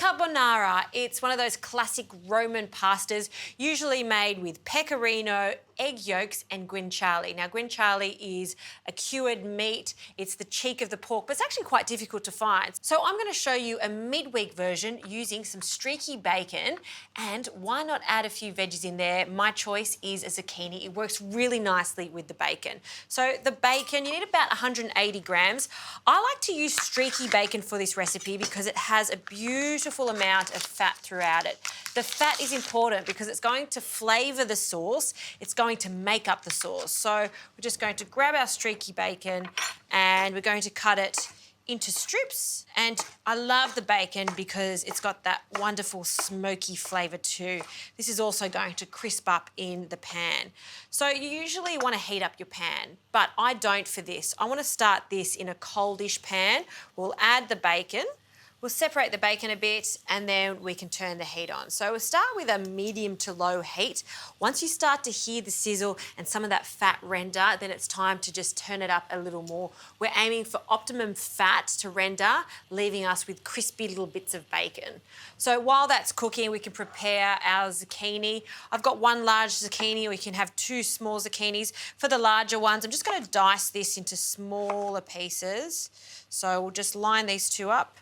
Carbonara, it's one of those classic Roman pastas, usually made with pecorino, egg yolks and guanciale. Now, guanciale is a cured meat. It's the cheek of the pork, but it's actually quite difficult to find. So I'm going to show you a midweek version using some streaky bacon, and why not add a few veggies in there? My choice is a zucchini. It works really nicely with the bacon. So the bacon, you need about 180 grams. I like to use streaky bacon for this recipe because it has a beautiful amount of fat throughout it. The fat is important because it's going to flavour the sauce. It's going to make up the sauce. So we're just going to grab our streaky bacon and we're going to cut it into strips. And I love the bacon because it's got that wonderful smoky flavour too. This is also going to crisp up in the pan. So you usually want to heat up your pan, but I don't for this. I want to start this in a coldish pan. We'll add the bacon. We'll separate the bacon a bit and then we can turn the heat on. So we'll start with a medium to low heat. Once you start to hear the sizzle and some of that fat render, then it's time to just turn it up a little more. We're aiming for optimum fat to render, leaving us with crispy little bits of bacon. So while that's cooking, we can prepare our zucchini. I've got one large zucchini, or you can have two small zucchinis. For the larger ones, I'm just going to dice this into smaller pieces. So we'll just line these two up.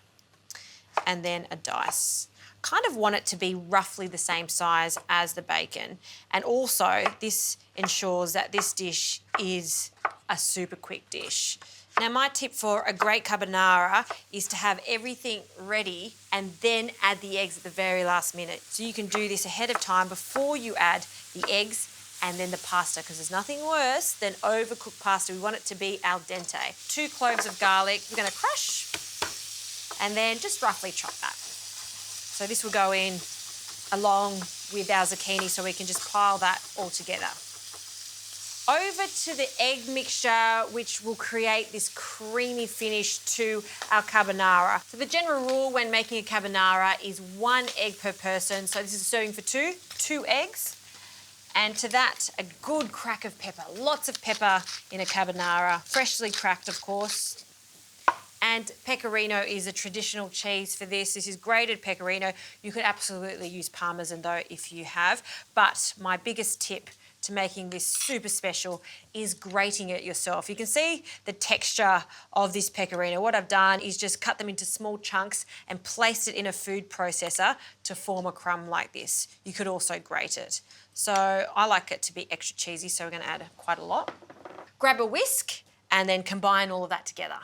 And then a dice. Kind of want it to be roughly the same size as the bacon. And also, this ensures that this dish is a super quick dish. Now, my tip for a great carbonara is to have everything ready and then add the eggs at the very last minute. So you can do this ahead of time before you add the eggs and then the pasta, because there's nothing worse than overcooked pasta. We want it to be al dente. 2 cloves of garlic, we're going to crush. And then just roughly chop that. So this will go in along with our zucchini so we can just pile that all together. Over to the egg mixture, which will create this creamy finish to our carbonara. So the general rule when making a carbonara is 1 egg per person. So this is serving for 2 eggs. And to that, a good crack of pepper. Lots of pepper in a carbonara, freshly cracked, of course. And pecorino is a traditional cheese for this. This is grated pecorino. You could absolutely use Parmesan though if you have. But my biggest tip to making this super special is grating it yourself. You can see the texture of this pecorino. What I've done is just cut them into small chunks and placed it in a food processor to form a crumb like this. You could also grate it. So I like it to be extra cheesy, so we're going to add quite a lot. Grab a whisk and then combine all of that together.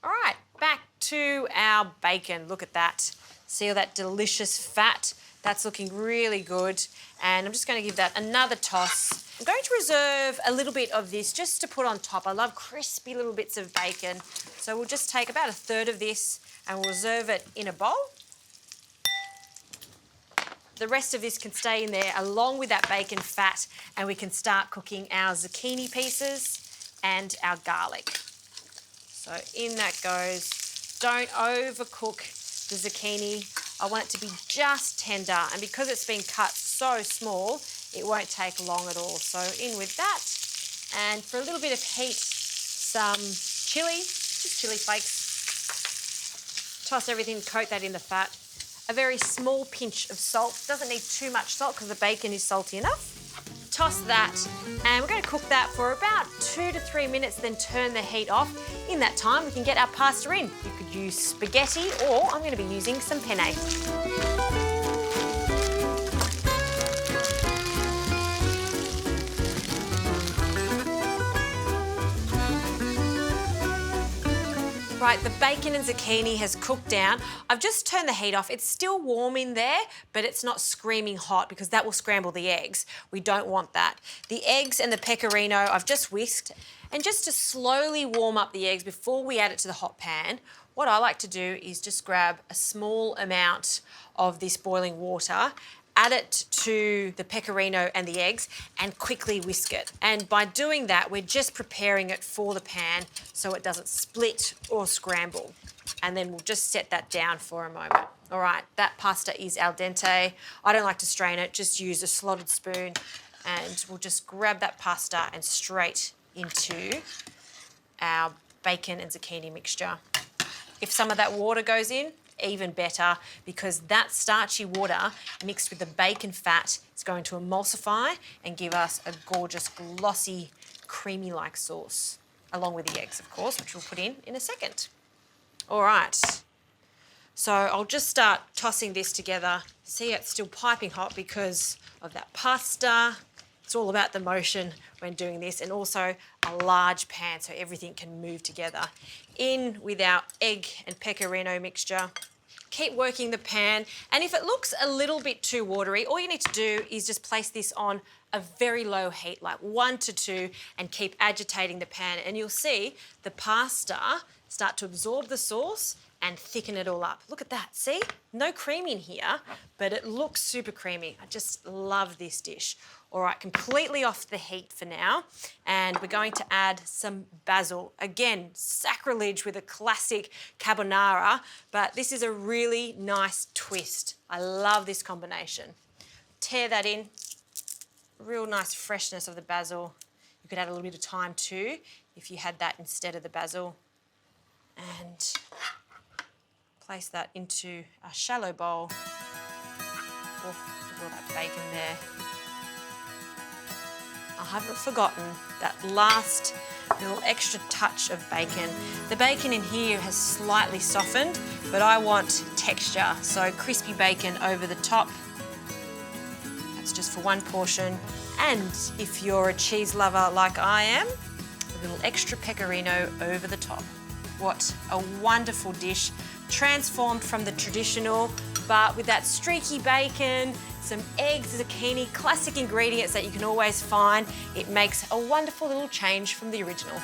All right, back to our bacon. Look at that. See all that delicious fat? That's looking really good. And I'm just going to give that another toss. I'm going to reserve a little bit of this just to put on top. I love crispy little bits of bacon. So we'll just take about 1/3 of this and we'll reserve it in a bowl. The rest of this can stay in there along with that bacon fat, and we can start cooking our zucchini pieces and our garlic. So in that goes. Don't overcook the zucchini. I want it to be just tender, and because it's been cut so small, it won't take long at all. So in with that, and for a little bit of heat, some chilli, just chilli flakes. Toss everything, coat that in the fat. A very small pinch of salt. Doesn't need too much salt because the bacon is salty enough. Toss that, and we're going to cook that for about 2 to 3 minutes, then turn the heat off. In that time, we can get our pasta in. You could use spaghetti, or I'm going to be using some penne. Right, the bacon and zucchini has cooked down. I've just turned the heat off. It's still warm in there, but it's not screaming hot because that will scramble the eggs. We don't want that. The eggs and the pecorino I've just whisked. And just to slowly warm up the eggs before we add it to the hot pan, what I like to do is just grab a small amount of this boiling water, add it to the pecorino and the eggs, and quickly whisk it. And by doing that, we're just preparing it for the pan so it doesn't split or scramble. And then we'll just set that down for a moment. All right, that pasta is al dente. I don't like to strain it, just use a slotted spoon, and we'll just grab that pasta and straight into our bacon and zucchini mixture. If some of that water goes in, even better, because that starchy water mixed with the bacon fat is going to emulsify and give us a gorgeous, glossy, creamy-like sauce, along with the eggs, of course, which we'll put in a second. All right, so I'll just start tossing this together. See, it's still piping hot because of that pasta. It's all about the motion when doing this, and also a large pan so everything can move together. In with our egg and pecorino mixture. Keep working the pan, and if it looks a little bit too watery, all you need to do is just place this on a very low heat, like 1 to 2, and keep agitating the pan, and you'll see the pasta start to absorb the sauce and thicken it all up. Look at that, see? No cream in here, but it looks super creamy. I just love this dish. All right, completely off the heat for now, and we're going to add some basil. Again, sacrilege with a classic carbonara, but this is a really nice twist. I love this combination. Tear that in, real nice freshness of the basil. You could add a little bit of thyme too if you had that instead of the basil. And place that into a shallow bowl. Oh, look at all that bacon there. I haven't forgotten that last little extra touch of bacon. The bacon in here has slightly softened, but I want texture, so crispy bacon over the top. That's just for one portion. And if you're a cheese lover like I am, a little extra pecorino over the top. What a wonderful dish, transformed from the traditional, but with that streaky bacon, some eggs, zucchini, classic ingredients that you can always find. It makes a wonderful little change from the original.